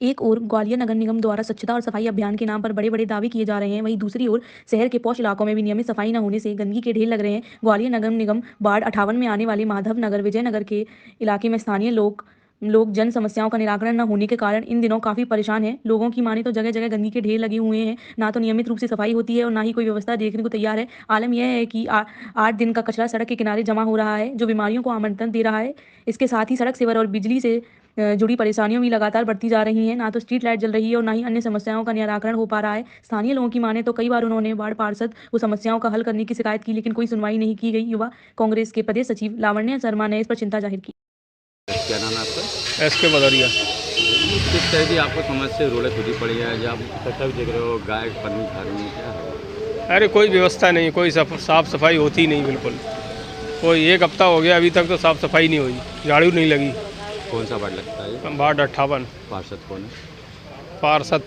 एक ओर ग्वालियर नगर निगम द्वारा स्वच्छता और सफाई अभियान के नाम पर बड़े-बड़े दावे किए जा रहे हैं, वहीं दूसरी ओर शहर के पॉश इलाकों में भी नियमित सफाई न होने से गंदगी के ढेर लग रहे हैं। ग्वालियर नगर निगम वार्ड 58 में आने वाले माधवनगर, विजयनगर के इलाके में स्थानीय लोग जन समस्याओं का निराकरण न होने के कारण इन दिनों काफी परेशान हैं। लोगों की माने तो जगह-जगह गंदगी के ढेर लगे हुए हैं, ना तो नियमित रूप से सफाई होती है और ना ही कोई व्यवस्था देखने को तैयार है। आलम यह है कि 8 दिन का कचरा सड़क के किनारे जमा हो रहा है, जो बीमारियों को आमंत्रण दे रहा है। इसके साथ ही सड़क सेवर और बिजली से जुड़ी परेशानियां भी लगातार बढ़ती जा रही हैं। ना तो स्ट्रीट लाइट जल रही है और ना ही अन्य समस्याओं का निराकरण हो पा रहा है। स्थानीय लोगों की माने तो कई बार उन्होंने वार्ड पार्षद को समस्याओं का हल करने की शिकायत की, लेकिन कोई सुनवाई नहीं की गई। युवा कांग्रेस के प्रदेश सचिव लावण्य शर्मा ने इस पर चिंता जाहिर की। क्या नाम है आपका? एसके बदरिया। किस तरह की आपको समस्या रोड खुदी पड़ी है? जब कचरा भी देख रहे हो, गाय पन्नी खा रही है, क्या है? अरे कोई व्यवस्था नहीं, कोई साफ़ सफाई होती नहीं बिल्कुल। कोई 1 हफ्ता हो गया, अभी तक तो साफ़ सफाई नहीं हुई, झाड़ू नहीं लगी। कौन सा वार्ड लगता है? वार्ड 58। पार्षद कौन है? पार्षद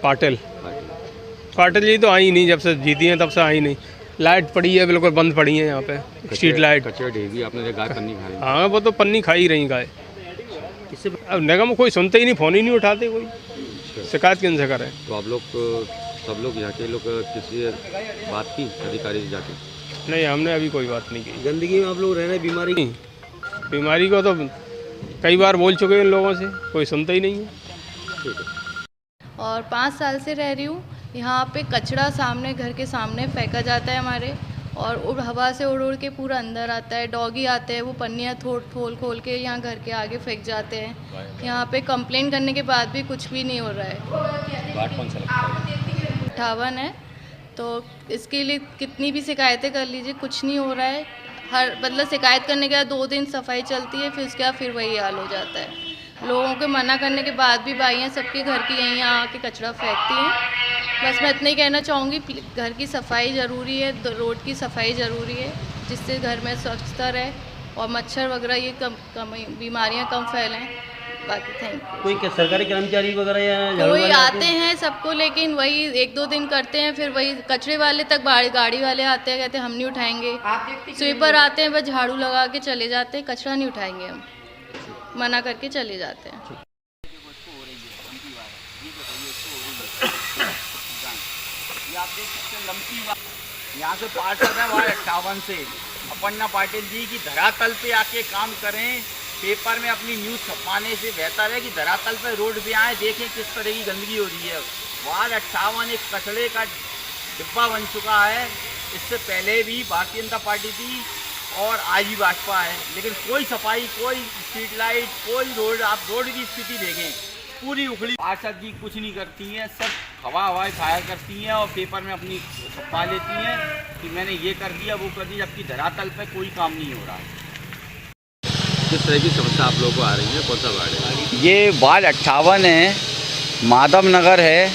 पाटिल जी तो आई नहीं, जब से जीती हैं तब से आई नहीं। लाइट पड़ी है, बिल्कुल बंद पड़ी है यहाँ पे स्ट्रीट लाइट। कचरा ढेर भी आपने गाय पन्नी खा रही? हाँ, वो तो पन्नी खा ही रही गाय। अब निगम कोई सुनते ही नहीं, फ़ोन ही नहीं उठाते, कोई शिकायत किन से करें। तो आप लोग सब लोग यहाँ के लोग किसी बात की अधिकारी से जाके? नहीं, हमने अभी कोई बात नहीं की। गंदगी में आप लोग रह रहे हैं, बीमारी को तो कई बार बोल चुके हैं इन लोगों से, कोई सुनता ही नहीं है। ठीक है। और 5 साल से रह रही हूँ। यहाँ पे कचरा सामने, घर के सामने फेंका जाता है हमारे, और हवा से उड़ के पूरा अंदर आता है। डॉगी आते हैं, वो पन्नियाँ खोल के यहाँ घर के आगे फेंक जाते हैं। यहाँ पे कंप्लेंट करने के बाद भी कुछ भी नहीं हो रहा है। वार्ड कौन सा लगता है? 58 है, तो इसके लिए कितनी भी शिकायतें कर लीजिए, कुछ नहीं हो रहा है। मतलब शिकायत करने के बाद 2 दिन सफाई चलती है, फिर उसके बाद फिर वही हाल हो जाता है। लोगों के मना करने के बाद भी बाइयाँ सबके घर की यहीं आके कचरा फेंकती हैं। बस मैं इतना ही कहना चाहूँगी, घर की सफाई ज़रूरी है, रोड की सफाई ज़रूरी है, जिससे घर में स्वच्छता रहे और मच्छर वगैरह ये कम बीमारियाँ कम फैलें। बाकी थैंक यू। कोई सरकारी कर्मचारी वगैरह या कोई आते हैं सबको, लेकिन वही 1-2 दिन करते हैं, फिर वही कचरे वाले तक गाड़ी वाले आते हैं, कहते हैं हम नहीं उठाएंगे। स्वीपर आते हैं, बस झाड़ू लगा के चले जाते हैं, कचरा नहीं उठाएंगे हम, मना करके चले जाते हैं। आप देख सकते हैं लंपी यहाँ से पार्षद है वार्ड 58 से अपर्णा पाटिल जी की धरातल पे आके काम करें। पेपर में अपनी न्यूज़ छपवाने से बेहतर है कि धरातल पे रोड पे आए, देखें किस तरह की गंदगी हो रही है। वार्ड 58 एक कचड़े का डिब्बा बन चुका है। इससे पहले भी भारतीय जनता पार्टी थी और आज भी भाजपा है, लेकिन कोई सफाई, कोई स्ट्रीट लाइट, कोई रोड, आप रोड की स्थिति देखें पूरी उखड़ी। पार्षद जी कुछ नहीं करती हैं, सब हवाई फायर करती हैं और पेपर में अपनी छपवा लेती हैं कि मैंने ये कर दिया, वो कर दिया, जबकि धरातल पे कोई काम नहीं हो रहा है। किस तरह की समस्या आप लोगों को आ रही है? कौन सा वार्ड है? ये वार्ड 58 है, माधवनगर है।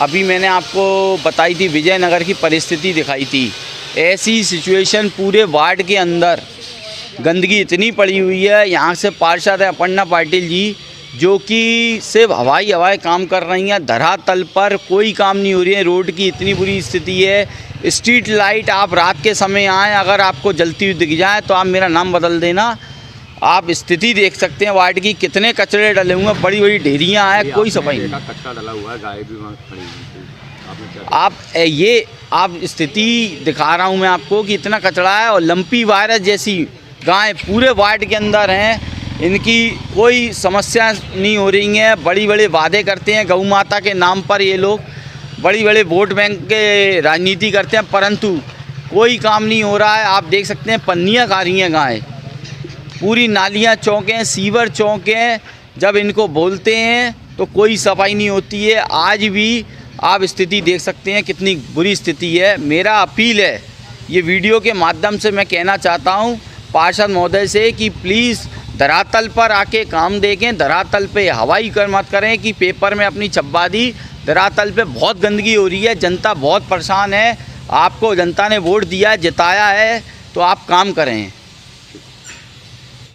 अभी मैंने आपको बताई थी, विजयनगर की परिस्थिति दिखाई थी। ऐसी सिचुएशन पूरे वार्ड के अंदर गंदगी इतनी पड़ी हुई है। यहाँ से पार्षद है अपर्णा पाटिल जी, जो कि सिर्फ हवाई काम कर रही हैं, धरातल पर कोई काम नहीं हो रही है। रोड की इतनी बुरी स्थिति है। स्ट्रीट लाइट आप रात के समय आएँ, अगर आपको जलती हुई दिख जाए तो आप मेरा नाम बदल देना। आप स्थिति देख सकते हैं वार्ड की, कितने कचरे डले हुए हैं, बड़ी बड़ी ढेरियाँ हैं, कोई सफाई नहीं। कचरा डला हुआ है, गाय भी वहाँ खड़ी हुई। आप स्थिति दिखा रहा हूँ मैं आपको कि इतना कचरा है, और लंपी वायरस जैसी गाय पूरे वार्ड के अंदर हैं। इनकी कोई समस्या नहीं हो रही है। बड़ी बड़े वादे करते हैं गौ माता के नाम पर, ये लोग बड़ी बड़े वोट बैंक के राजनीति करते हैं, परंतु कोई काम नहीं हो रहा है। आप देख सकते हैं पन्नियाँ खा रही हैं गाय, पूरी नालियाँ चौकें, सीवर चौकें। जब इनको बोलते हैं तो कोई सफाई नहीं होती है। आज भी आप स्थिति देख सकते हैं कितनी बुरी स्थिति है। मेरा अपील है, ये वीडियो के माध्यम से मैं कहना चाहता हूँ पार्षद महोदय से कि प्लीज़ धरातल पर आके काम देखें। धरातल पे हवाई कर मत करें कि पेपर में अपनी छपवा दी। धरातल पे बहुत गंदगी हो रही है, जनता बहुत परेशान है। आपको जनता ने वोट दिया है, जिताया है, तो आप काम करें।